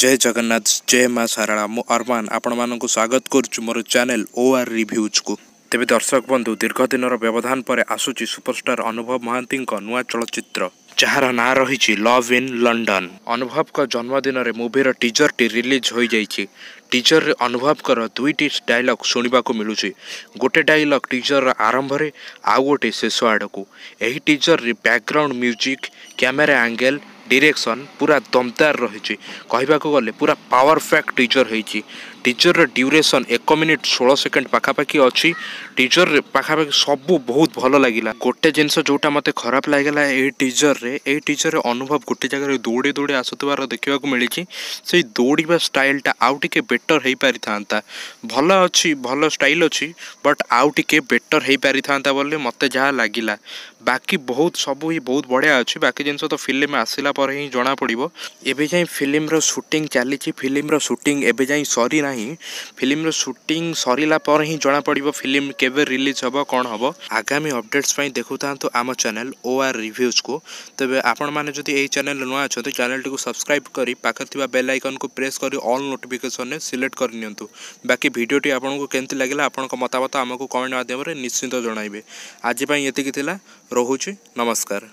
जय जगन्नाथ जय माँ साराला मु अरमान आपण मानक स्वागत करुच्छु मोर चैनल OR रिव्यूज को। तेबे दर्शक बंधु दीर्घ दिन व्यवधान पर आसुची सुपरस्टार अनुभव महांती नुआ चलचित्र जार ना रही लव इन लंडन। अनुभव का जन्मदिन में मूवीर टीजर टी रिलीज हो जाइए। टीजर रे अनुभव कर दुईटी डायलॉग सुनिबा को मिलुची। गोटे डायलॉग टीजर आरंभ रे आउ गोटे शेष आड़ को। यही टीजर रे background music camera angle direction पूरा दमदार रही। कहवाक गले पूरा पावरफैक्ट टीजर होती। टीजर रे ड्यूरेशन 1 मिनिट 16 सेकेंड पाखापाखि अच्छी। टीजर रे पाखापाखि सबू बहुत भल लगिला। गोटे जिनस जोटा मत खराब लगला ये टीजर रे अनुभव गोटे जगह दौड़ी दौड़ी आसुवार देखा मिली। से दौड़ा स्टाइलटा आउ टिके बेटर हो पारि था। भल अच्छी भल स्टाइल अच्छी बट आउ टिके बेटर हो पारि था बोले मत जहाँ लगिला। बाकी बहुत सबू ही बहुत बढ़िया अच्छी। बाकी जिनस तो फिल्म आसला पर ही जना पड़ो। एबे जाई फिल्म रो शूटिंग चली। फिल्म रो शूटिंग एबे जाई सरी ना। फिल्म रो शूटिंग सरीला पर ही जना पड़ो फिल्म केबे रिलीज हबो कौन हबो। आगामी अपडेट्स पाई देखु थांतु आम चैनल OR रिव्यूज को। तबे आपण माने जदि एई चैनल नुआ अछते चैनल को सब्सक्राइब करी पाखे थिबा बेल आइकन को प्रेस करी ऑल नोटिफिकेशन ने सिलेक्ट कर नियंतु। बाकी वीडियोटी आपनको केमती लागला आपनको मतामत हमको कमेंट माध्यम रे निश्चित जणाइबे। आज पई एतिकी थिला। रहुछि नमस्कार।